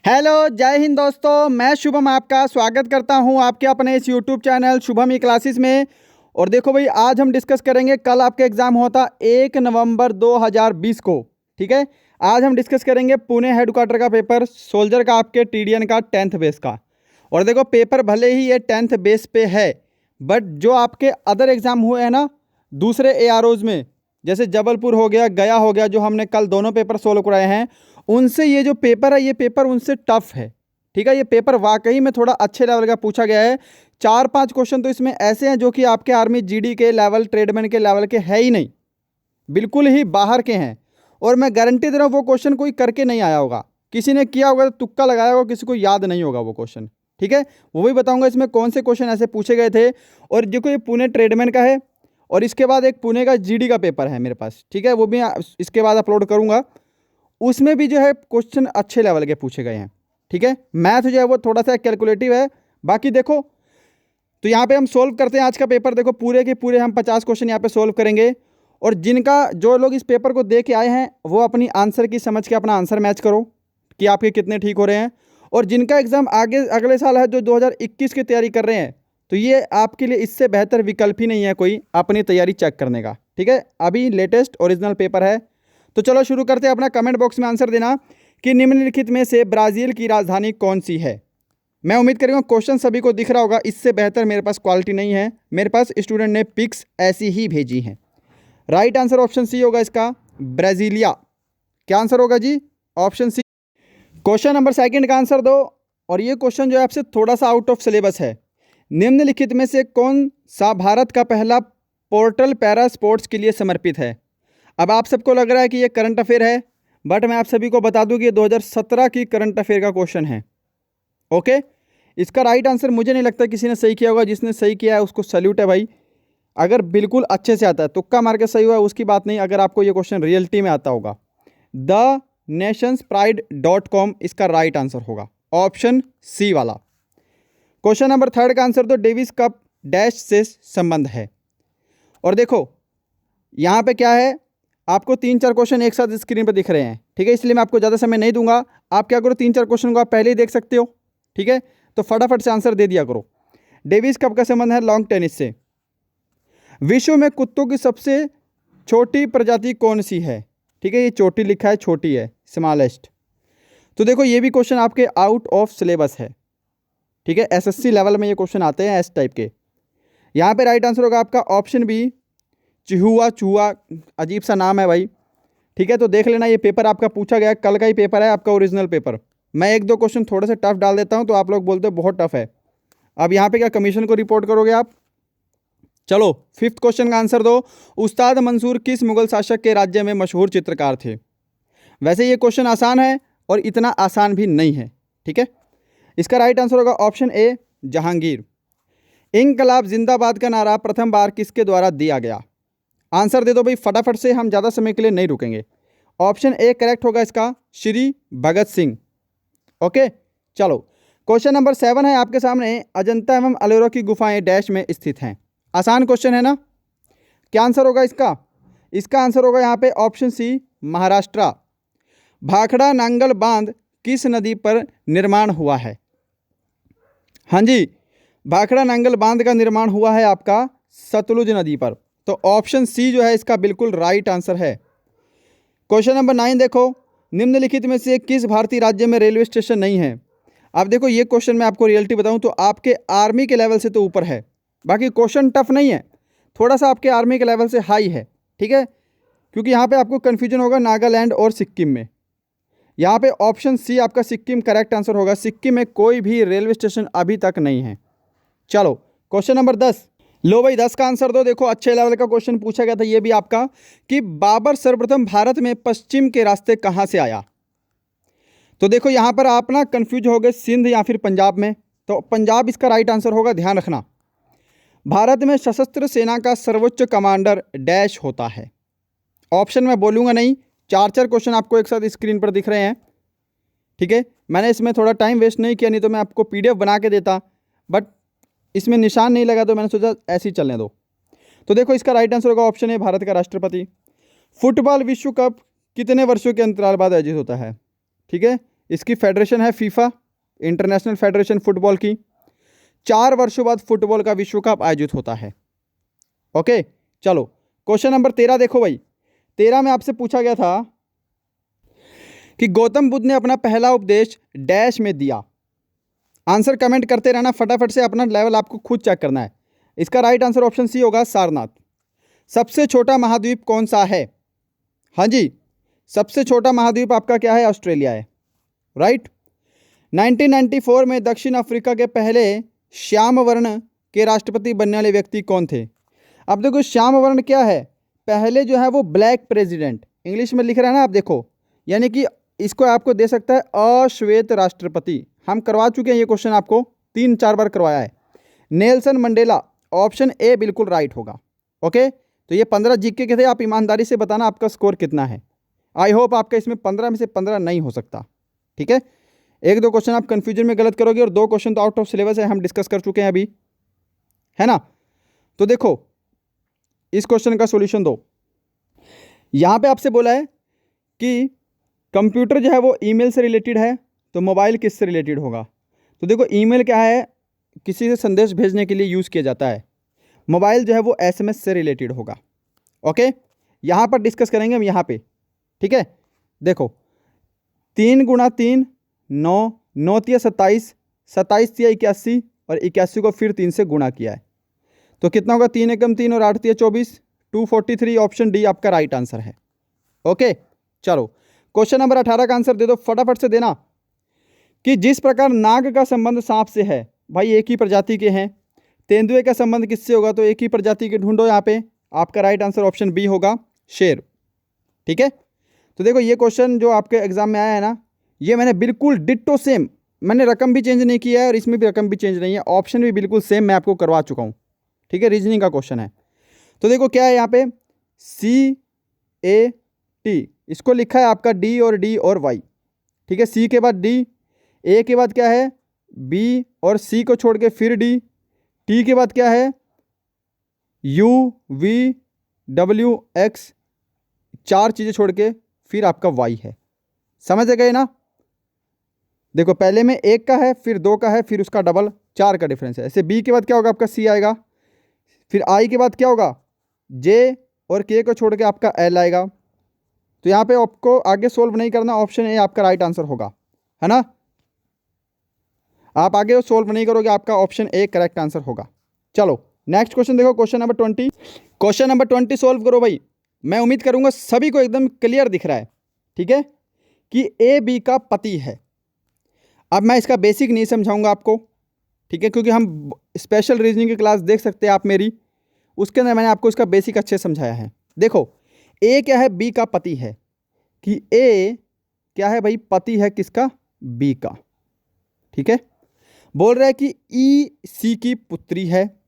Hello, जय हिंद दोस्तों। मैं शुभम आपका स्वागत करता हूं आपके अपने इस यूट्यूब चैनल शुभम ई क्लासेस में। और देखो भाई, आज हम डिस्कस करेंगे, कल आपका एग्ज़ाम होता 1 नवंबर 2020 को। ठीक है, आज हम डिस्कस करेंगे पुणे हेडक्वार्टर का पेपर, सोल्जर का, आपके टीडीएन का 10th बेस का। और देखो, पेपर भले ही ये 10th बेस पे है, बट जो आपके अदर एग्ज़ाम हुए हैं ना दूसरे एआरओज़ में, जैसे जबलपुर हो गया, गया हो गया, जो हमने कल दोनों पेपर सोल्व कराए हैं, उनसे ये जो पेपर है, ये पेपर उनसे टफ है। ठीक है, ये पेपर वाकई में थोड़ा अच्छे लेवल का पूछा गया है। 4-5 क्वेश्चन तो इसमें ऐसे हैं जो कि आपके आर्मी जीडी के लेवल, ट्रेडमैन के लेवल के है ही नहीं, बिल्कुल ही बाहर के हैं। और मैं गारंटी दे रहा हूँ, वो क्वेश्चन कोई करके नहीं आया होगा, किसी ने किया होगा तो तुक्का लगाया होगा, किसी को याद नहीं होगा वो क्वेश्चन। ठीक है, वो भी बताऊंगा इसमें कौन से क्वेश्चन ऐसे पूछे गए थे। और देखो, ये पुणे ट्रेडमैन का है, और इसके बाद एक पुणे का जीडी का पेपर है मेरे पास। ठीक है, वो भी इसके बाद अपलोड करूंगा। उसमें भी जो है क्वेश्चन अच्छे लेवल के पूछे गए हैं। ठीक है, मैथ जो है वो थोड़ा सा कैलकुलेटिव है। बाकी देखो, तो यहाँ पे हम सोल्व करते हैं आज का पेपर। देखो, पूरे के पूरे हम 50 क्वेश्चन यहाँ पे सोल्व करेंगे। और जिनका, जो लोग इस पेपर को दे के आए हैं, वो अपनी आंसर की समझ के अपना आंसर मैच करो कि आपके कितने ठीक हो रहे हैं। और जिनका एग्ज़ाम आगे अगले साल है, जो 2021 की तैयारी कर रहे हैं, तो ये आपके लिए इससे बेहतर विकल्प ही नहीं है कोई अपनी तैयारी चेक करने का। ठीक है, अभी लेटेस्ट ओरिजिनल पेपर है। तो चलो शुरू करते हैं। अपना कमेंट बॉक्स में आंसर देना कि निम्नलिखित में से ब्राज़ील की राजधानी कौन सी है। मैं उम्मीद करूँगा क्वेश्चन सभी को दिख रहा होगा, इससे बेहतर मेरे पास क्वालिटी नहीं है। मेरे पास स्टूडेंट ने पिक्स ऐसी ही भेजी हैं। राइट आंसर ऑप्शन सी होगा इसका, ब्राज़ीलिया। क्या आंसर होगा जी? Option C. Question number second का आंसर दो। और ये क्वेश्चन जो है आपसे थोड़ा सा आउट ऑफ सिलेबस है। निम्नलिखित में से कौन सा भारत का पहला पोर्टल पैरा स्पोर्ट्स के लिए समर्पित है? अब आप सबको लग रहा है कि ये करंट अफेयर है, बट मैं आप सभी को बता दूं कि ये 2017 की करंट अफेयर का क्वेश्चन है। ओके, इसका राइट आंसर मुझे नहीं लगता किसी ने सही किया होगा। जिसने सही किया है उसको सैल्यूट है भाई। अगर बिल्कुल अच्छे से आता है, तुक्का मार के सही हुआ है उसकी बात नहीं, अगर आपको ये क्वेश्चन रियलिटी में आता होगा। द नेशंस प्राइड .com इसका राइट आंसर होगा, ऑप्शन सी वाला। क्वेश्चन नंबर थर्ड का आंसर तो डेविस कप डैश से संबंध है। और देखो, यहाँ पे क्या है, आपको 3-4 क्वेश्चन एक साथ स्क्रीन पर दिख रहे हैं। ठीक है, इसलिए मैं आपको ज़्यादा समय नहीं दूंगा। आप क्या करो, 3-4 क्वेश्चन को आप पहले ही देख सकते हो। ठीक है, तो फटाफट से आंसर दे दिया करो। डेविस कप का संबंध है लॉन्ग टेनिस से। विश्व में कुत्तों की सबसे छोटी प्रजाति कौन सी है? ठीक है, ये छोटी लिखा है, छोटी है, स्मॉलेस्ट। तो देखो, ये भी क्वेश्चन आपके आउट ऑफ सिलेबस है। ठीक है, एसएससी लेवल में ये क्वेश्चन आते हैं एस टाइप के। यहाँ पे राइट आंसर होगा आपका ऑप्शन बी, चिहुआ चूहा। अजीब सा नाम है भाई। ठीक है, तो देख लेना, ये पेपर आपका पूछा गया, कल का ही पेपर है आपका, ओरिजिनल पेपर। मैं 1-2 क्वेश्चन थोड़े से टफ डाल देता हूँ, तो आप लोग बोलते हो बहुत टफ है। अब यहाँ पे क्या कमीशन को रिपोर्ट करोगे आप? चलो, फिफ्थ क्वेश्चन का आंसर दो। उस्ताद मंसूर किस मुगल शासक के राज्य में मशहूर चित्रकार थे? वैसे ये क्वेश्चन आसान है और इतना आसान भी नहीं है। ठीक है, इसका राइट आंसर होगा ऑप्शन ए, जहांगीर। इंकलाब जिंदाबाद का नारा प्रथम बार किसके द्वारा दिया गया? आंसर दे दो भाई फटाफट से, हम ज़्यादा समय के लिए नहीं रुकेंगे। ऑप्शन ए करेक्ट होगा इसका, श्री भगत सिंह। ओके, चलो क्वेश्चन नंबर 7 है आपके सामने। अजंता एवं अलोरा की गुफाएं डैश में स्थित हैं। आसान क्वेश्चन है ना? क्या आंसर होगा इसका? इसका आंसर होगा यहाँ पे ऑप्शन सी, महाराष्ट्र। भाखड़ा नांगल बांध किस नदी पर निर्माण हुआ है? हाँ जी, भाखड़ा नांगल बांध का निर्माण हुआ है आपका सतलुज नदी पर। तो ऑप्शन सी जो है इसका बिल्कुल राइट आंसर है। क्वेश्चन नंबर 9 देखो, निम्नलिखित में से किस भारतीय राज्य में रेलवे स्टेशन नहीं है? अब देखो, ये क्वेश्चन मैं आपको रियलिटी बताऊं तो आपके आर्मी के लेवल से तो ऊपर है। बाकी क्वेश्चन टफ नहीं है, थोड़ा सा आपके आर्मी के लेवल से हाई है। ठीक है, क्योंकि यहाँ पे आपको कन्फ्यूजन होगा नागालैंड और सिक्किम में। यहाँ पे ऑप्शन सी आपका सिक्किम करेक्ट आंसर होगा। सिक्किम में कोई भी रेलवे स्टेशन अभी तक नहीं है। चलो क्वेश्चन नंबर 10। लो भाई, 10 का आंसर दो। देखो, अच्छे लेवल का क्वेश्चन पूछा गया था ये भी आपका, कि बाबर सर्वप्रथम भारत में पश्चिम के रास्ते कहाँ से आया? तो देखो, यहाँ पर आप ना कंफ्यूज हो गए, सिंध या फिर पंजाब में। तो पंजाब इसका राइट आंसर होगा, ध्यान रखना। भारत में सशस्त्र सेना का सर्वोच्च कमांडर डैश होता है। ऑप्शन मैं बोलूँगा नहीं, 4-4 क्वेश्चन आपको एक साथ स्क्रीन पर दिख रहे हैं। ठीक है, मैंने इसमें थोड़ा टाइम वेस्ट नहीं किया, नहीं तो मैं आपको PDF बना के देता, बट इसमें निशान नहीं लगा तो मैंने सोचा ऐसे ही चलने दो। तो देखो, इसका राइट आंसर होगा ऑप्शन है, भारत का राष्ट्रपति। फुटबॉल विश्व कप कितने वर्षों के अंतराल बाद आयोजित होता है? ठीक है, इसकी फेडरेशन है फीफा, इंटरनेशनल फेडरेशन फुटबॉल की। 4 वर्षों बाद फुटबॉल का विश्व कप आयोजित होता है। ओके, चलो क्वेश्चन नंबर 13 देखो भाई। 13 में आपसे पूछा गया था कि गौतम बुद्ध ने अपना पहला उपदेश डैश में दिया। आंसर कमेंट करते रहना फटाफट से, अपना लेवल आपको खुद चेक करना है। इसका राइट आंसर ऑप्शन सी होगा, सारनाथ। सबसे छोटा महाद्वीप कौन सा है? हाँ जी, सबसे छोटा महाद्वीप आपका क्या है? ऑस्ट्रेलिया है, राइट। 1994 में दक्षिण अफ्रीका के पहले श्याम वर्ण के राष्ट्रपति बनने वाले व्यक्ति कौन थे? अब देखो श्याम वर्ण क्या है, पहले जो है वो ब्लैक प्रेसिडेंट, इंग्लिश में लिख रहा है ना आप देखो, यानी कि इसको आपको दे सकता है अश्वेत राष्ट्रपति। हम करवा चुके हैं ये क्वेश्चन, आपको 3-4 बार करवाया है। नेल्सन मंडेला, ऑप्शन ए बिल्कुल राइट होगा। ओके, तो ये 15 जीके के थे। आप ईमानदारी से बताना आपका स्कोर कितना है। आई होप आपका इसमें 15 में से 15 नहीं हो सकता, ठीक है। 1-2 क्वेश्चन आप कंफ्यूजन में गलत करोगे और 2 क्वेश्चन तो आउट ऑफ सिलेबस है, हम डिस्कस कर चुके हैं अभी, है ना। तो देखो इस क्वेश्चन का सॉल्यूशन दो। यहाँ पे आपसे बोला है कि कंप्यूटर जो है वो ईमेल से रिलेटेड है, तो मोबाइल किससे रिलेटेड होगा? तो देखो ईमेल क्या है, किसी से संदेश भेजने के लिए यूज़ किया जाता है। मोबाइल जो है वो एसएमएस से रिलेटेड होगा। ओके, यहाँ पर डिस्कस करेंगे हम यहाँ पे, ठीक है। देखो 3 × 3 9, 9 × 27, 27 × 81 और 81 को फिर 3 से गुणा किया है, तो कितना होगा? 3 × 3 और 8 × 24, 243। ऑप्शन डी आपका राइट आंसर है। ओके, चलो क्वेश्चन नंबर 18 का आंसर दे दो, फटाफट से देना। कि जिस प्रकार नाग का संबंध सांप से है, भाई एक ही प्रजाति के हैं। तेंदुए का संबंध किससे होगा? तो एक ही प्रजाति के ढूंढो यहाँ पे। आपका राइट आंसर ऑप्शन बी होगा, शेर, ठीक है। तो देखो ये क्वेश्चन जो आपके एग्जाम में आया है ना, ये मैंने बिल्कुल डिट्टो सेम, मैंने रकम भी चेंज नहीं किया है और इसमें भी रकम भी चेंज नहीं है, ऑप्शन भी बिल्कुल सेम मैं आपको करवा चुका हूँ, ठीक है। रीजनिंग का क्वेश्चन है। तो देखो क्या है यहाँ पे, CAT, इसको लिखा है आपका D और D और Y, ठीक है। C के बाद D, A के बाद क्या है B और C को छोड़ के फिर D, T के बाद क्या है U V W X, 4 चीज़ें छोड़ के फिर आपका Y है। समझ गए ना? देखो पहले में 1 का है, फिर 2 का है, फिर उसका डबल, 4 का डिफरेंस है। ऐसे B के बाद क्या होगा आपका C आएगा, फिर I के बाद क्या होगा J और K को छोड़ के आपका L आएगा। तो यहाँ पे आपको आगे सोल्व नहीं करना, ऑप्शन ए आपका राइट आंसर होगा, है ना। आप आगे सोल्व नहीं करोगे, आपका ऑप्शन ए करेक्ट आंसर होगा। चलो नेक्स्ट क्वेश्चन देखो, question number 20। Question number 20 solve करो भाई। मैं उम्मीद करूंगा सभी को एकदम क्लियर दिख रहा है, ठीक है, कि ए बी का पति है। अब मैं इसका बेसिक नहीं समझाऊंगा आपको, ठीक है, क्योंकि हम स्पेशल रीजनिंग की क्लास देख सकते हैं आप मेरी, उसके अंदर मैंने आपको इसका बेसिक अच्छे समझाया है। देखो ए क्या है, बी का पति है, कि ए क्या है भाई, पति है किसका? बी का, ठीक है। बोल रहा है कि ई सी की पुत्री है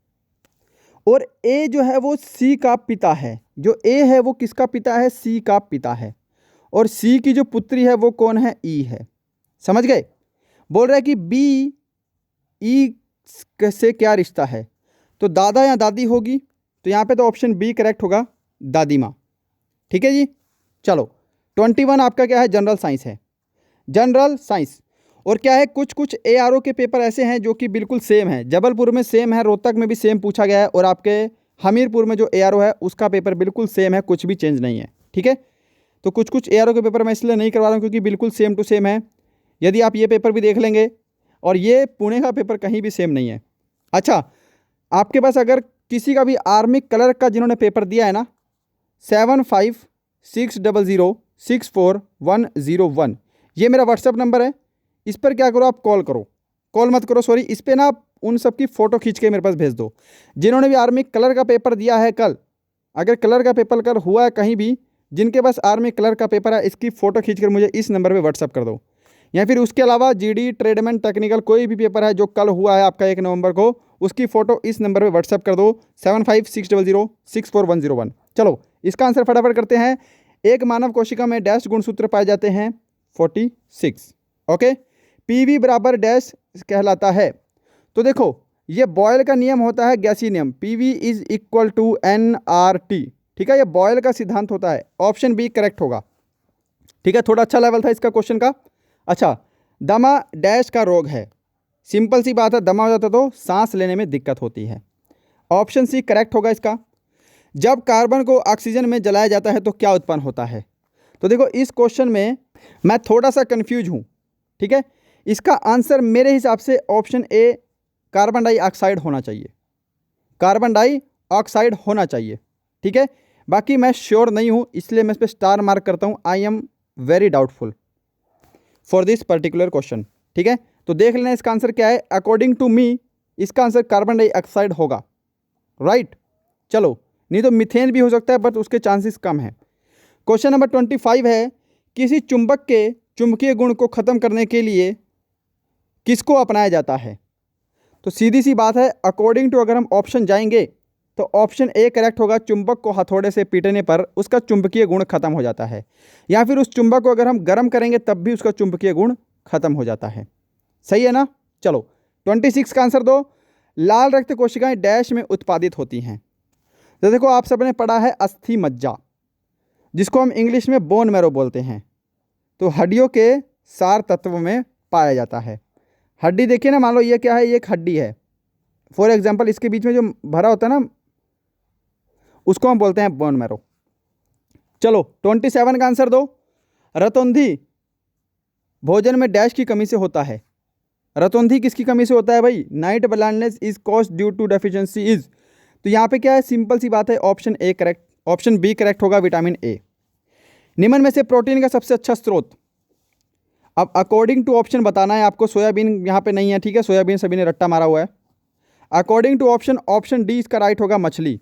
और ए जो है वो सी का पिता है। जो ए है वो किसका पिता है? सी का पिता है। और सी की जो पुत्री है वो कौन है? ई है। समझ गए? बोल रहा है कि बी ई से क्या रिश्ता है, तो दादा या दादी होगी, तो यहाँ पे तो ऑप्शन बी करेक्ट होगा, दादी माँ, ठीक है जी। चलो 21 आपका क्या है? जनरल साइंस है, जनरल साइंस। और क्या है, कुछ कुछ ARO के पेपर ऐसे हैं जो कि बिल्कुल सेम है। जबलपुर में सेम है, रोहतक में भी सेम पूछा गया है, और आपके हमीरपुर में जो ARO है उसका पेपर बिल्कुल सेम है, कुछ भी चेंज नहीं है, ठीक है। तो कुछ कुछ ARO के पेपर मैं इसलिए नहीं करवा रहा हूँ क्योंकि बिल्कुल सेम टू सेम है। यदि आप ये पेपर भी देख लेंगे, और ये पुणे का पेपर कहीं भी सेम नहीं है। अच्छा, आपके पास अगर किसी का भी आर्मी कलर का जिन्होंने पेपर दिया है ना, 7560064101, ये मेरा व्हाट्सअप नंबर है। इस पर क्या करो, आप कॉल करो, कॉल मत करो सॉरी, इस पर ना आप उन सब की फ़ोटो खींच के मेरे पास भेज दो, जिन्होंने भी आर्मी कलर का पेपर दिया है कल। अगर कलर का पेपर कल हुआ है कहीं भी, जिनके पास आर्मी कलर का पेपर है, इसकी फ़ोटो खींच कर मुझे इस नंबर पर व्हाट्सअप कर दो। या फिर उसके अलावा GD ट्रेडमैन टेक्निकल कोई भी पेपर है जो कल हुआ है आपका 1 नवंबर को, उसकी फ़ोटो इस नंबर पे व्हाट्सअप कर दो, 7560064101। चलो इसका आंसर फटाफट करते हैं। एक मानव कोशिका में डैश गुणसूत्र पाए जाते हैं? 46। ओके, PV बराबर डैश कहलाता है। तो देखो ये बॉयल का नियम होता है, गैसीय नियम, PV is equal to nRT, ठीक है, ये बॉयल का सिद्धांत होता है। ऑप्शन बी करेक्ट होगा, ठीक है। थोड़ा अच्छा लेवल था इसका क्वेश्चन का। अच्छा दमा डैश का रोग है। सिंपल सी बात है, दमा हो जाता तो सांस लेने में दिक्कत होती है। ऑप्शन सी करेक्ट होगा इसका। जब कार्बन को ऑक्सीजन में जलाया जाता है तो क्या उत्पन्न होता है? तो देखो इस क्वेश्चन में मैं थोड़ा सा कंफ्यूज हूँ, ठीक है। इसका आंसर मेरे हिसाब से ऑप्शन ए कार्बन डाइऑक्साइड होना चाहिए, कार्बन डाइऑक्साइड होना चाहिए, ठीक है। बाकी मैं श्योर नहीं हूँ, इसलिए मैं इस पर स्टार मार्क करता हूँ। I am very doubtful for this particular question, ठीक है। तो देख लेना इसका आंसर क्या है। अकॉर्डिंग टू मी इसका आंसर कार्बन डाइऑक्साइड होगा, राइट। चलो, नहीं तो मीथेन भी हो सकता है, बट उसके चांसेस कम हैं। क्वेश्चन नंबर 25 है, किसी चुंबक के चुंबकीय गुण को ख़त्म करने के लिए किसको अपनाया जाता है? तो सीधी सी बात है, अकॉर्डिंग टू अगर हम ऑप्शन जाएंगे तो ऑप्शन ए करेक्ट होगा। चुंबक को हथौड़े से पीटने पर उसका चुंबकीय गुण खत्म हो जाता है, या फिर उस चुंबक को अगर हम गर्म करेंगे तब भी उसका चुंबकीय गुण खत्म हो जाता है। सही है ना? चलो 26 का आंसर दो। लाल रक्त कोशिकाएं डैश में उत्पादित होती हैं। तो देखो आप सबने पढ़ा है अस्थि मज्जा, जिसको हम इंग्लिश में बोन मैरो बोलते हैं। तो हड्डियों के सार तत्व में पाया जाता है। हड्डी देखिए ना, मान लो ये क्या है, ये एक हड्डी है। फॉर एग्जांपल इसके बीच में जो भरा होता है ना, उसको हम बोलते हैं बोन मैरो। चलो 27 का आंसर दो। रतौंधी भोजन में डैश की कमी से होता है। रतौंधी किसकी कमी से होता है भाई? Night blindness is caused due to deficiency is. तो यहाँ पे क्या है, सिंपल सी बात है, option A correct, option B correct होगा, विटामिन ए। निम्न में से प्रोटीन का सबसे अच्छा स्रोत। अब अकॉर्डिंग टू ऑप्शन बताना है आपको। सोयाबीन यहाँ पे नहीं है, ठीक है, सोयाबीन सभी ने रट्टा मारा हुआ है। According to option, option D इसका राइट होगा, मछली,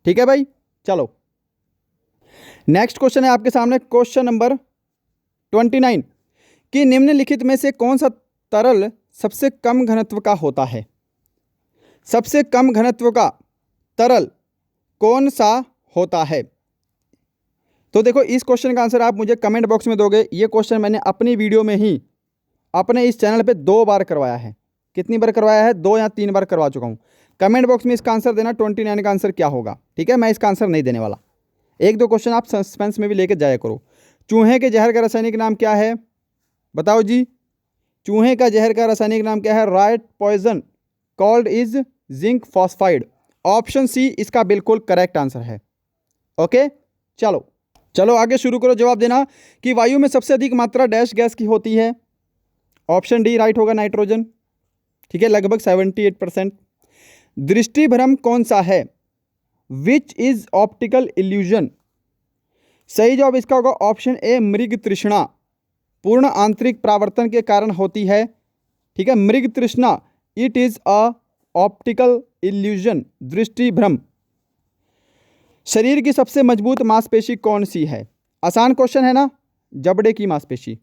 ठीक है भाई। चलो नेक्स्ट क्वेश्चन है आपके सामने, क्वेश्चन नंबर 29 कि निम्नलिखित में से कौन सा तरल सबसे कम घनत्व का होता है? सबसे कम घनत्व का तरल कौन सा होता है? तो देखो इस क्वेश्चन का आंसर आप मुझे कमेंट बॉक्स में दोगे। ये क्वेश्चन मैंने अपनी वीडियो में ही अपने इस चैनल पे 2 बार करवाया है। कितनी बार करवाया है? 2 या 3 बार करवा चुका हूँ। कमेंट बॉक्स में इसका आंसर देना, 29 का आंसर क्या होगा, ठीक है। मैं इसका आंसर नहीं देने वाला। 1-2 क्वेश्चन आप सस्पेंस में भी लेकर जाया करो। चूहे के जहर का रासायनिक नाम क्या है? बताओ जी, चूहे का जहर का रासायनिक नाम क्या है? Right poison called is zinc phosphide. Option C इसका बिल्कुल करेक्ट आंसर है। ओके, चलो आगे शुरू करो जवाब देना कि वायु में सबसे अधिक मात्रा डैश गैस की होती है। ऑप्शन डी राइट होगा, नाइट्रोजन, ठीक है, लगभग 78%। दृष्टि भ्रम कौन सा है? Which is optical illusion. सही जवाब इसका होगा ऑप्शन ए, मृग तृष्णा पूर्ण आंतरिक प्रावर्तन के कारण होती है, ठीक है। मृग तृष्णा, it is a optical illusion, दृष्टि भ्रम। शरीर की सबसे मजबूत मांसपेशी कौन सी है? आसान क्वेश्चन है ना, जबड़े की मांसपेशी।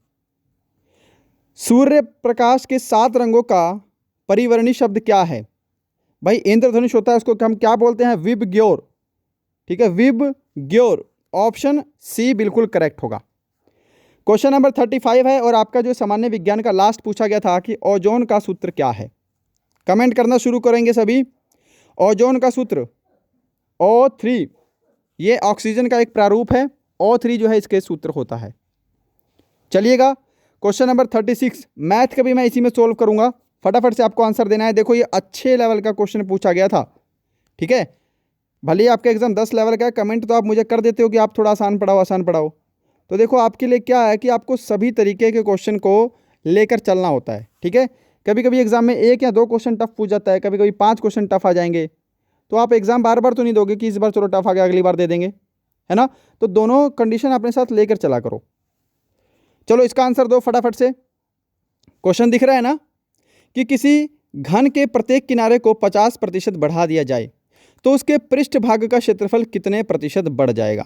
सूर्य प्रकाश के 7 रंगों का परिवर्णी शब्द क्या है? भाई इंद्रधनुष होता है, उसको हम क्या बोलते हैं? विबग्योर, ठीक है, विबग्योर। ऑप्शन सी बिल्कुल करेक्ट होगा। क्वेश्चन नंबर 35 है और आपका जो सामान्य विज्ञान का लास्ट पूछा गया था कि ओजोन का सूत्र क्या है? कमेंट करना शुरू करेंगे सभी। ओजोन का सूत्र O3, ये ऑक्सीजन का एक प्रारूप है। O3 जो है इसके सूत्र होता है। चलिएगा क्वेश्चन नंबर 36, मैथ का भी मैं इसी में सोल्व करूंगा। फटाफट से आपको आंसर देना है। देखो ये अच्छे लेवल का क्वेश्चन पूछा गया था, ठीक है। भले ही आपका एग्जाम 10 लेवल का है, कमेंट तो आप मुझे कर देते हो कि आप थोड़ा आसान पढ़ाओ। तो देखो आपके लिए क्या है कि आपको सभी तरीके के क्वेश्चन को लेकर चलना होता है, ठीक है। कभी कभी एग्जाम में 1 या 2 क्वेश्चन टफ पूछ जाता है, कभी कभी 5 क्वेश्चन टफ आ जाएंगे। तो आप एग्जाम बार बार तो नहीं दोगे कि इस बार चलो टफ आ गया अगली बार दे देंगे, है ना। तो दोनों कंडीशन अपने साथ लेकर चला करो। चलो इसका आंसर दो फटाफट से। क्वेश्चन दिख रहा है ना कि किसी घन के प्रत्येक किनारे को 50% बढ़ा दिया जाए तो उसके पृष्ठभाग का क्षेत्रफल कितने प्रतिशत बढ़ जाएगा?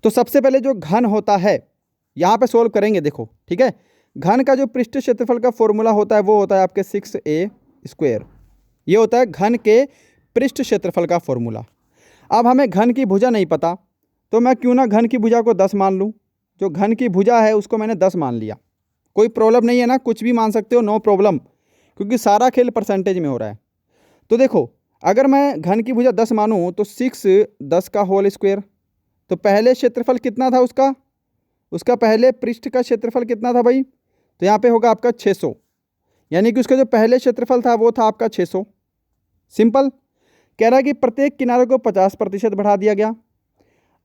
तो सबसे पहले जो घन होता है यहाँ पे सोल्व करेंगे, देखो, ठीक है। घन का जो पृष्ठ क्षेत्रफल का फॉर्मूला होता है वो होता है आपके 6a²। ये होता है घन के पृष्ठ क्षेत्रफल का फॉर्मूला। अब हमें घन की भुजा नहीं पता, तो मैं क्यों ना घन की भुजा को 10 मान लूँ। जो घन की भुजा है उसको मैंने 10 मान लिया, कोई प्रॉब्लम नहीं है ना, कुछ भी मान सकते हो, नो प्रॉब्लम, क्योंकि सारा खेल परसेंटेज में हो रहा है। तो देखो अगर मैं घन की भुजा 10 मानूँ तो 6 10 का होल स्क्वायर। तो पहले क्षेत्रफल कितना था उसका पहले पृष्ठ का क्षेत्रफल कितना था भाई? तो यहाँ पे होगा आपका 600, यानी कि उसका जो पहले क्षेत्रफल था वो था आपका 600। सिंपल। कह रहा है कि प्रत्येक किनारे को 50% बढ़ा दिया गया।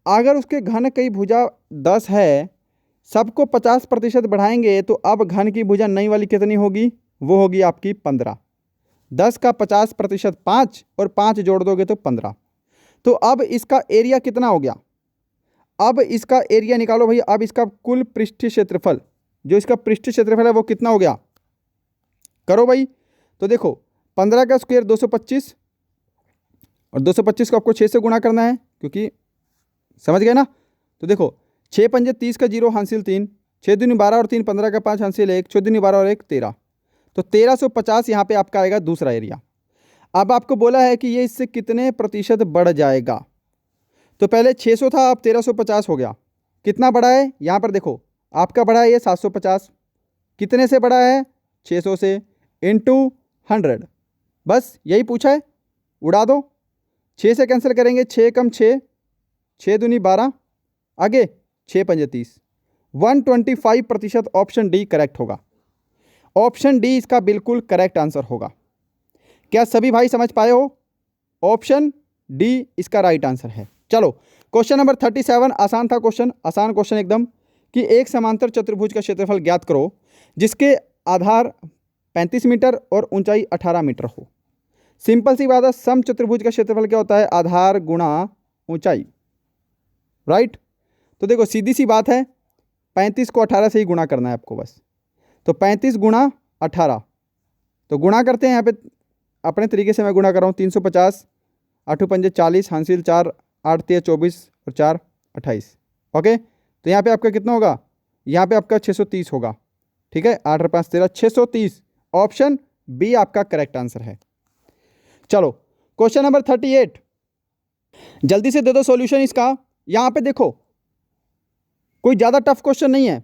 अगर उसके घन की भुजा 10 है, सबको 50% बढ़ाएंगे तो अब घन की भुजा नई वाली कितनी होगी? वो होगी आपकी 15। 10 का 50% 5 और 5 जोड़ दोगे तो 15। तो अब इसका एरिया कितना हो गया? अब इसका एरिया निकालो भाई। अब इसका कुल पृष्ठीय क्षेत्रफल, जो इसका पृष्ठीय क्षेत्रफल है वो कितना हो गया? करो भाई। तो देखो 15 का स्क्वायर 225 और 225 को आपको 6 से गुणा करना है, क्योंकि समझ गए ना। तो देखो 6 पंजे 30 का 0 हासिल 3, 6 दूनी 12 और 3 15 का 5 हासिल 1, 6 दूनी 12 और 1 13। तो 1350 यहाँ पे आपका आएगा दूसरा एरिया। अब आपको बोला है कि ये इससे कितने प्रतिशत बढ़ जाएगा। तो पहले 600 था, अब 1350 हो गया। कितना बढ़ा है? यहाँ पर देखो आपका बढ़ा है ये 750। कितने से बढ़ा है? 600 से, इंटू 100। बस यही पूछा है, उड़ा दो। 6 से कैंसिल करेंगे, 6 कम 6, 6 दूनी 12, आगे 6 पंजे 30। 125% ऑप्शन डी करेक्ट होगा। ऑप्शन डी इसका बिल्कुल करेक्ट आंसर होगा। क्या सभी भाई समझ पाए हो? ऑप्शन डी इसका राइट आंसर है। चलो क्वेश्चन नंबर 37, आसान था क्वेश्चन, आसान क्वेश्चन एकदम, कि एक समांतर चतुर्भुज का क्षेत्रफल ज्ञात करो जिसके आधार 35 मीटर और ऊंचाई 18 मीटर हो। सिंपल सी बात है, सम चतुर्भुज का क्षेत्रफल क्या होता है? आधार गुणा ऊंचाई, राइट। तो देखो सीधी सी बात है, 35 को 18 से ही गुणा करना है आपको बस। तो 35 गुणा 18, तो गुणा करते हैं यहाँ पे अपने तरीके से। मैं गुणा कर रहा हूँ 350, 8 पंजे 40 हासिल 4, 8 3 24 और 4 28। ओके, तो यहाँ पे आपका कितना होगा? यहाँ पे आपका 630 होगा। ठीक है, 8 और 5 13, 630। ऑप्शन बी आपका करेक्ट आंसर है। चलो क्वेश्चन नंबर 38, जल्दी से दे दो सॉल्यूशन इसका। यहाँ पे देखो कोई ज़्यादा टफ क्वेश्चन नहीं है।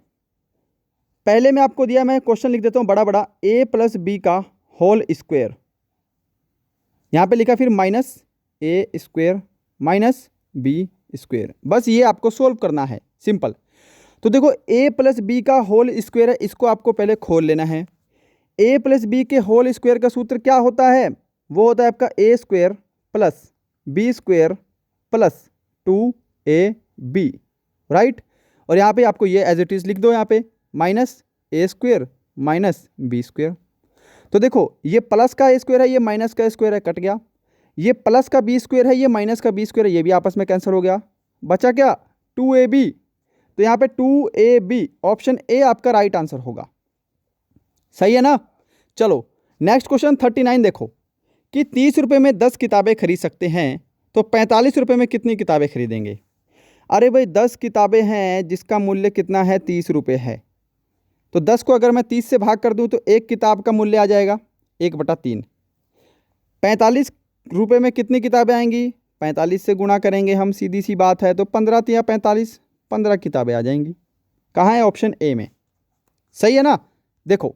पहले मैं आपको दिया, मैं क्वेश्चन लिख देता हूँ बड़ा बड़ा, a प्लस बी का होल स्क्वायर। यहाँ पे लिखा फिर माइनस ए स्क्वायर माइनस बी स्क्वायर। बस ये आपको सोल्व करना है, सिंपल। तो देखो a प्लस बी का होल स्क्वायर है, इसको आपको पहले खोल लेना है। a प्लस बी के होल स्क्वायर का सूत्र क्या होता है? वो होता है आपका a square plus B square plus 2ab, right. और यहाँ पे आपको ये एज इट इज लिख दो, यहाँ पे माइनस ए स्क्वायर माइनस बी स्क्वायर। तो देखो ये प्लस का ए स्क्वायर है, ये माइनस का स्क्वायर है, कट गया। ये प्लस का बी स्क्वायर है, ये माइनस का बी स्क्वायर है, ये भी आपस में कैंसिल हो गया। बचा क्या? 2ab। तो यहाँ पे 2ab, ऑप्शन ए आपका राइट आंसर होगा। सही है ना। चलो नेक्स्ट क्वेश्चन 39 देखो, कि 30 रुपये में 10 किताबें खरीद सकते हैं तो 45 रुपये में कितनी किताबें खरीदेंगे? अरे भाई 10 किताबें हैं जिसका मूल्य कितना है? 30 रुपये है। तो 10 को अगर मैं 30 से भाग कर दूं तो एक किताब का मूल्य आ जाएगा 1/3। 45 रुपये में कितनी किताबें आएंगी? 45 से गुणा करेंगे हम, सीधी सी बात है। तो 15 या 45, 15 किताबें आ जाएंगी। कहाँ है? ऑप्शन ए में। सही है ना। देखो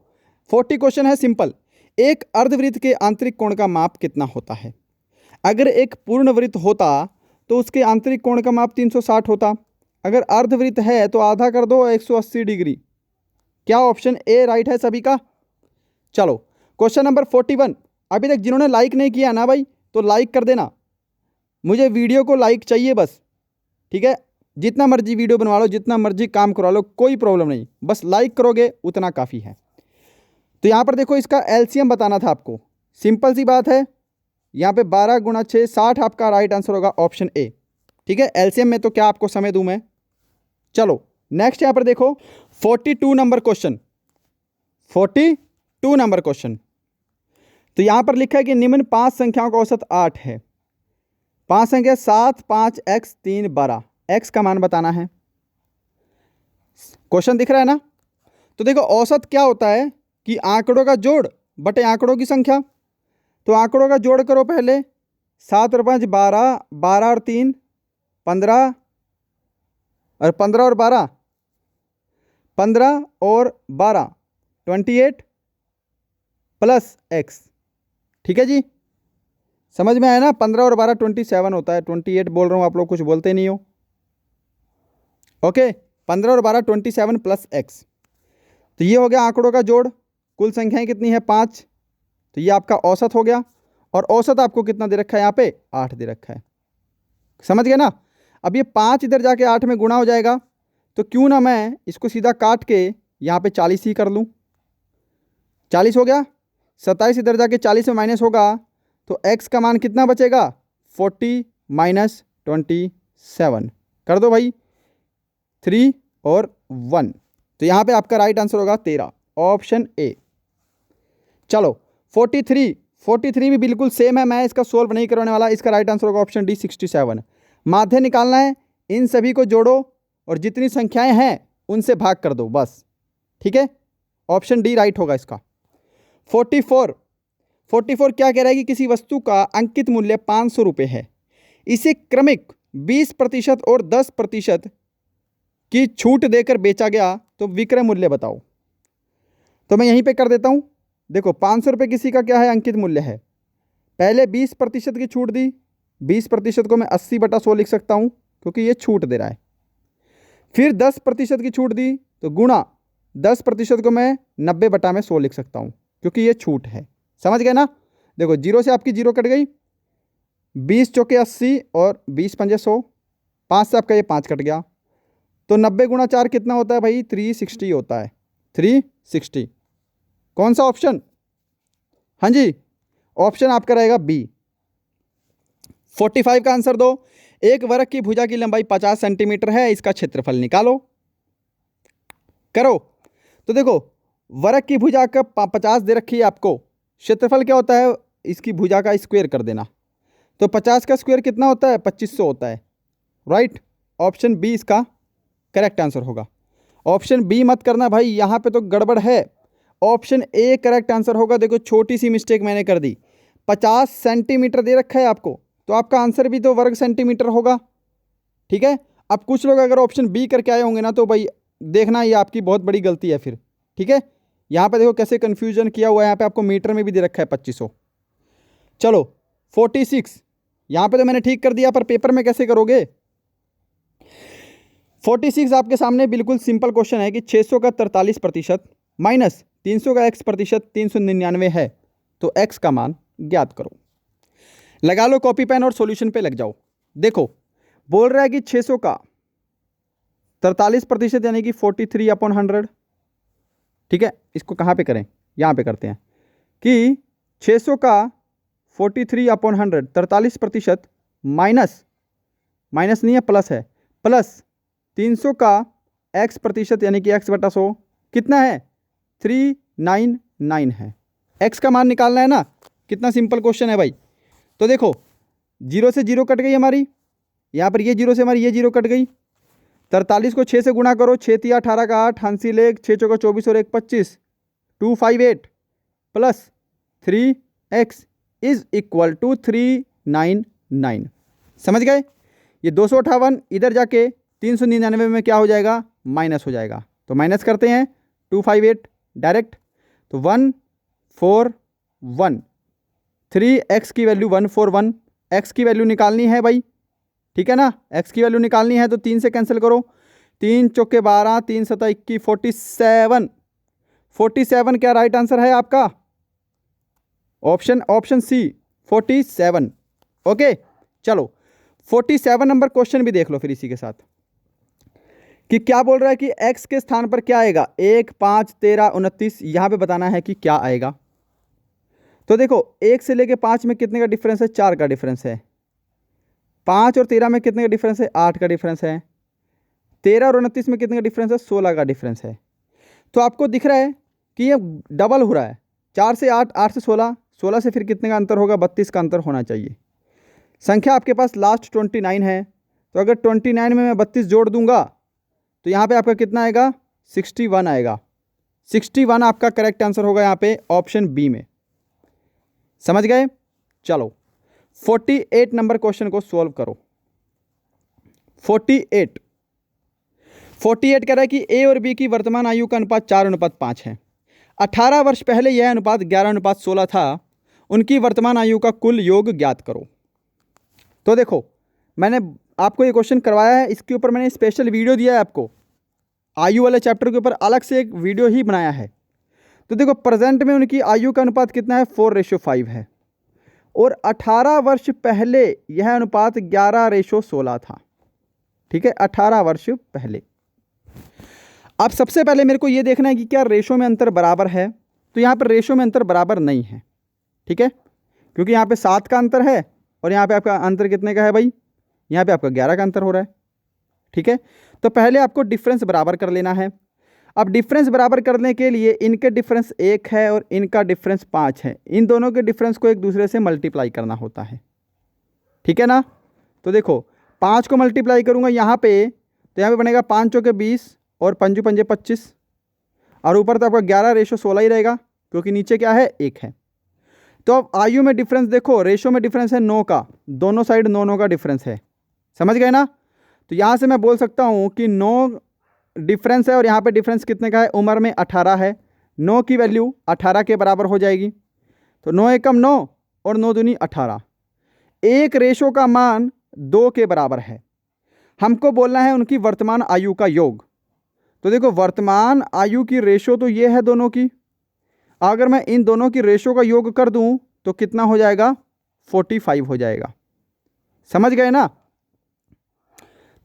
40 क्वेश्चन है, सिंपल। एक अर्धवृत्त के आंतरिक कोण का माप कितना होता है? अगर एक पूर्ण वृत्त होता तो उसके आंतरिक कोण का माप 360 होता। अगर अर्धवृत्त है तो आधा कर दो 180 डिग्री। क्या ऑप्शन ए राइट है सभी का? चलो क्वेश्चन नंबर 41। अभी तक जिन्होंने लाइक नहीं किया ना भाई, तो लाइक कर देना। मुझे वीडियो को लाइक चाहिए बस, ठीक है। जितना मर्जी वीडियो बनवा लो, जितना मर्जी काम करवा लो, कोई प्रॉब्लम नहीं, बस लाइक करोगे उतना काफ़ी है। तो यहाँ पर देखो इसका एलसीएम बताना था आपको। सिंपल सी बात है, यहाँ पे 12 गुणा 6 60 आपका राइट आंसर होगा, ऑप्शन ए। ठीक है, एलसीएम में तो क्या आपको समय दूं मैं। चलो नेक्स्ट यहाँ पर देखो 42 नंबर क्वेश्चन। 42 number question. तो यहाँ पर लिखा है कि निम्न 5 संख्याओं का औसत 8 है। 5 संख्या 7 5 x 3 12, x का मान बताना है। क्वेश्चन दिख रहा है ना। तो देखो औसत क्या होता है कि आंकड़ों का जोड़ बटे आंकड़ों की संख्या। तो आंकड़ों का जोड़ करो पहले, 7 और 5 12, 12 और 3 15, और 15 और 12 15 और 12 28 प्लस x। ठीक है जी, समझ में आया ना। 15 और 12 27 होता है। 28 बोल रहा हूँ, आप लोग कुछ बोलते नहीं हो। ओके, 15 और 12 27 प्लस x। तो ये हो गया आंकड़ों का जोड़। कुल संख्याएं कितनी है? 5। तो ये आपका औसत हो गया, और औसत आपको कितना दे रखा है? यहाँ पे 8 दे रखा है। समझ गए ना? अब ये 5 इधर जाके 8 में गुणा हो जाएगा, तो क्यों ना मैं इसको सीधा काट के यहाँ पे 40 ही कर लूँ। 40 हो गया। 27 इधर जाके 40 में माइनस होगा, तो x का मान कितना बचेगा? 40 माइनस 27 कर दो भाई, 3 और 1। तो यहाँ पे आपका राइट आंसर होगा 13, ऑप्शन ए। चलो 43 भी बिल्कुल सेम है, मैं इसका सोल्व नहीं करने वाला। इसका राइट आंसर होगा ऑप्शन डी 67। माध्य निकालना है, इन सभी को जोड़ो और जितनी संख्याएं हैं उनसे भाग कर दो बस। ठीक है, ऑप्शन डी राइट होगा इसका। 44 क्या कह रहा है कि किसी वस्तु का अंकित मूल्य 500 रुपये है, इसे क्रमिक 20% और 10% की छूट देकर बेचा गया, तो विक्रय मूल्य बताओ। तो मैं यहीं पे कर देता हूं। देखो 500 रुपये किसी का क्या है? अंकित मूल्य है। पहले 20% की छूट दी, 20% को मैं 80/100 लिख सकता हूं क्योंकि ये छूट दे रहा है। फिर 10% की छूट दी, तो गुणा 10% को मैं 90/100 लिख सकता हूं क्योंकि ये छूट है। समझ गए ना? देखो 0 से आपकी 0 कट गई, 20 चौके 80 और 20 पंजे 100, 5 से आपका ये 5 कट गया, तो 90 गुणा 4 कितना होता है भाई? 360 होता है, 360। कौन सा ऑप्शन? हाँ जी, ऑप्शन आपका रहेगा बी। 45 का आंसर दो। एक वर्ग की भुजा की लंबाई 50 सेंटीमीटर है, इसका क्षेत्रफल निकालो। करो। तो देखो वर्ग की भुजा का 50 दे रखी है आपको, क्षेत्रफल क्या होता है? इसकी भुजा का स्क्वायर कर देना, तो 50 का स्क्वायर कितना होता है? 2500 होता है। राइट, ऑप्शन बी इसका करेक्ट आंसर होगा। ऑप्शन बी मत करना भाई, यहाँ पे तो गड़बड़ है। ऑप्शन ए करेक्ट आंसर होगा। देखो छोटी सी मिस्टेक मैंने कर दी, 50 सेंटीमीटर दे रखा है आपको, तो आपका आंसर भी तो वर्ग सेंटीमीटर होगा। ठीक है, अब कुछ लोग अगर ऑप्शन बी करके आए होंगे ना, तो भाई देखना ये आपकी बहुत बड़ी गलती है फिर। ठीक है, यहाँ पे देखो कैसे कंफ्यूजन किया हुआ है, यहाँ पे आपको मीटर में भी दे रखा है 2500। चलो 46, यहाँ पे तो मैंने ठीक कर दिया, पर पेपर में कैसे करोगे? 46 आपके सामने बिल्कुल सिंपल क्वेश्चन है कि 600 का 43% माइनस 300 का x% 399 है, तो x का मान ज्ञात करो। लगा लो कॉपी पेन और सॉल्यूशन पे लग जाओ। देखो बोल रहा है कि 600 का 43% यानी कि 43/100। ठीक है, इसको कहाँ पे करें? यहाँ पे करते हैं कि 600 का 43/100 43% माइनस नहीं है, प्लस है, प्लस 300 का x% यानी कि x/100 कितना है? 399 है। x का मान निकालना है ना, कितना सिंपल क्वेश्चन है भाई। तो देखो 0 से 0 कट गई हमारी, यहाँ पर ये 0 से हमारी ये 0 कट गई। 43 को 6 से गुणा करो, 6 तिया 18 का 8, हंसी लेग 6 चौका 24 और 1 25, 258 plus 3x is equal to 399। समझ गए? ये 258 इधर जाके 399 में क्या हो जाएगा? माइनस हो जाएगा। तो माइनस करते हैं 258 डायरेक्ट, तो 141, 3x की वैल्यू 141, x की वैल्यू निकालनी है भाई। ठीक है ना, x की वैल्यू निकालनी है, तो 3 से कैंसिल करो, 3 चौके 12, 3 सता 21, 47 क्या राइट आंसर है आपका? Option C 47। ओके, चलो 47 नंबर क्वेश्चन भी देख लो फिर इसी के साथ, कि क्या बोल रहा है कि x के स्थान पर क्या आएगा? 1, 5, 13, 29, यहां पे बताना है कि क्या आएगा। तो देखो 1 से लेके 5 में कितने का डिफरेंस है? 4 का डिफरेंस है। 5 और 13 में कितने का डिफरेंस है? 8 का डिफरेंस है। 13 और 29 में कितने का डिफरेंस है? 16 का डिफरेंस है। तो आपको दिख रहा है कि ये डबल हो रहा है, 4 से 8, 8 से 16, 16 से फिर कितने का अंतर होगा? 32 का अंतर होना चाहिए। संख्या आपके पास लास्ट 29 है, तो अगर 29 में मैं 32 जोड़ दूंगा, तो यहाँ पे आपका कितना आएगा? 61 आएगा। 61 आपका करेक्ट आंसर होगा यहाँ पे ऑप्शन बी में। समझ गए? चलो 48 नंबर क्वेश्चन को सॉल्व करो। 48 कह रहा है कि ए और बी की वर्तमान आयु का अनुपात 4:5 है। 18 वर्ष पहले यह अनुपात 11:16 था। उनकी वर्तमान आयु का कुल योग ज्ञात करो। तो देखो मैंने आपको ये क्वेश्चन करवाया है, इसके ऊपर मैंने स्पेशल वीडियो दिया है आपको, आयु वाले चैप्टर के ऊपर अलग से एक वीडियो ही बनाया है। तो देखो प्रेजेंट में उनकी आयु का अनुपात कितना है, 4:5 है, और 18 वर्ष पहले यह अनुपात 11:16 था। ठीक है, 18 वर्ष पहले। अब सबसे पहले मेरे को ये देखना है कि क्या रेशो में अंतर बराबर है। तो यहाँ पर रेशो में अंतर बराबर नहीं है। ठीक है, क्योंकि यहाँ पे 7 का अंतर है और यहाँ पे आपका अंतर कितने का है भाई, यहाँ पे आपका 11 का अंतर हो रहा है। ठीक है, तो पहले आपको डिफरेंस बराबर कर लेना है। अब डिफरेंस बराबर करने के लिए इनके डिफरेंस 1 है और इनका डिफरेंस 5 है, इन दोनों के डिफरेंस को एक दूसरे से मल्टीप्लाई करना होता है। ठीक है ना, तो देखो 5 को मल्टीप्लाई करूँगा यहाँ पे, तो यहाँ पे बनेगा 5 चौके 20 और 5 पंजे 25, और ऊपर तो आपका 11:16 ही रहेगा, क्योंकि नीचे क्या है, 1 है। तो अब आयु में डिफरेंस देखो, रेशो में डिफरेंस है 9 का, दोनों साइड 9 का डिफरेंस है। समझ गए ना, तो यहाँ से मैं बोल सकता हूँ कि 9 डिफरेंस है और यहाँ पे डिफरेंस कितने का है, उम्र में 18 है। 9 की वैल्यू 18 के बराबर हो जाएगी, तो 9 एकम 9 और 9 दूनी 18। एक रेशो का मान 2 के बराबर है। हमको बोलना है उनकी वर्तमान आयु का योग। तो देखो वर्तमान आयु की रेशो तो ये है दोनों की, अगर मैं इन दोनों की रेशो का योग कर दूं तो कितना हो जाएगा, 45 हो जाएगा। समझ गए ना,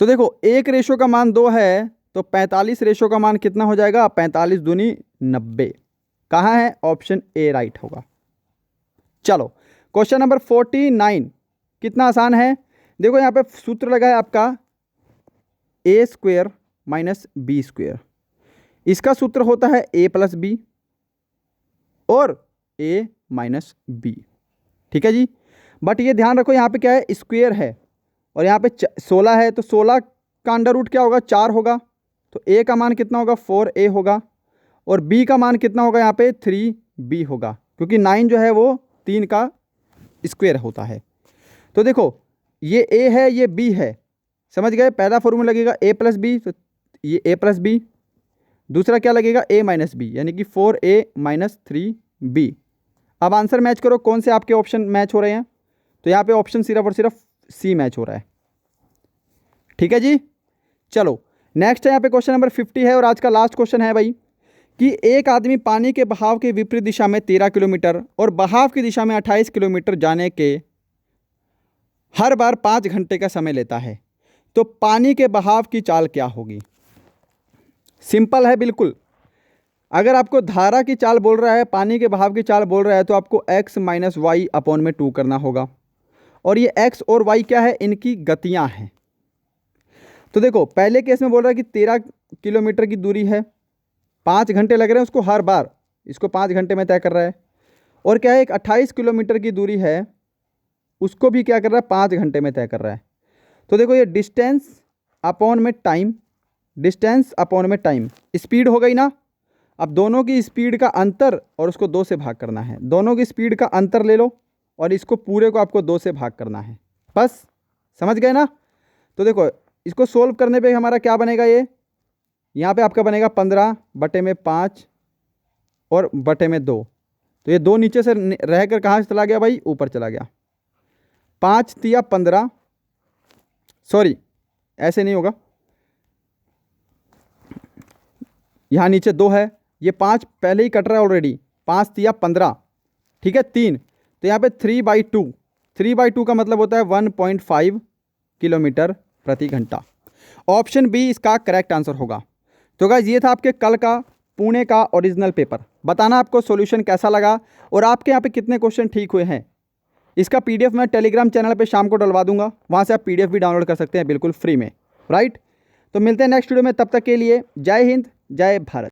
तो देखो एक रेशो का मान 2 है, तो 45 रेशो का मान कितना हो जाएगा, 45 दूनी 90। कहाँ है, ऑप्शन ए राइट होगा। चलो क्वेश्चन नंबर 49, कितना आसान है। देखो यहाँ पे सूत्र लगा है आपका a² - b²। इसका सूत्र होता है a + b और a - b। ठीक है जी, बट ये ध्यान रखो यहाँ पे क्या है, स्क्वायर है और यहाँ पे 16 है, तो 16 का अंडर रूट क्या होगा, 4 होगा। तो a का मान कितना होगा, 4a होगा, और b का मान कितना होगा, यहाँ पे 3b होगा, क्योंकि 9 जो है वो 3 का स्क्वायर होता है। तो देखो ये a है, ये b है। समझ गए, पहला फॉर्मूला लगेगा a + b, तो ये a + b। दूसरा क्या लगेगा, a - b, यानी कि 4a - 3b। अब आंसर मैच करो, कौन से आपके ऑप्शन मैच हो रहे हैं। तो यहाँ पे ऑप्शन सिर्फ और सिर्फ सी मैच हो रहा है। ठीक है जी, चलो नेक्स्ट है यहाँ पे क्वेश्चन नंबर 50 है और आज का लास्ट क्वेश्चन है भाई, कि एक आदमी पानी के बहाव के विपरीत दिशा में 13 किलोमीटर और बहाव की दिशा में 28 किलोमीटर जाने के हर बार 5 घंटे का समय लेता है, तो पानी के बहाव की चाल क्या होगी। सिंपल है बिल्कुल। अगर आपको धारा की चाल बोल रहा है, पानी के बहाव की चाल बोल रहा है, तो आपको x - y/2 करना होगा, और ये x और y क्या है, इनकी गतियां हैं। तो देखो पहले केस में बोल रहा है कि 13 किलोमीटर की दूरी है, 5 घंटे लग रहे हैं उसको हर बार, इसको 5 घंटे में तय कर रहा है। और क्या है, एक 28 किलोमीटर की दूरी है, उसको भी क्या कर रहा है, 5 घंटे में तय कर रहा है। तो देखो ये डिस्टेंस अपॉन में टाइम, डिस्टेंस अपॉन में टाइम, स्पीड हो गई ना। अब दोनों की स्पीड का अंतर और उसको 2 से भाग करना है, दोनों की स्पीड का अंतर ले लो और इसको पूरे को आपको 2 से भाग करना है, बस। समझ गए ना, तो देखो इसको सोल्व करने पे हमारा क्या बनेगा, ये यहाँ पे आपका बनेगा 15/5 और बटे में 2। तो ये 2 नीचे से रहकर कहाँ से चला गया भाई, ऊपर चला गया। 5 तिया 15, सॉरी ऐसे नहीं होगा, यहाँ नीचे 2 है, ये 5 पहले ही कट रहा है ऑलरेडी, 5 तिया 15, ठीक है 3, तो यहाँ पे 3/2, 3/2 का मतलब होता है 1.5 किलोमीटर प्रति घंटा। ऑप्शन बी इसका करेक्ट आंसर होगा। तो गाइस ये था आपके कल का पुणे का ओरिजिनल पेपर। बताना आपको सॉल्यूशन कैसा लगा और आपके यहाँ पे कितने क्वेश्चन ठीक हुए हैं। इसका पीडीएफ मैं टेलीग्राम चैनल पे शाम को डलवा दूंगा, वहाँ से आप पीडीएफ भी डाउनलोड कर सकते हैं बिल्कुल फ्री में, राइट। तो मिलते हैं नेक्स्ट वीडियो में, तब तक के लिए जय हिंद जय भारत।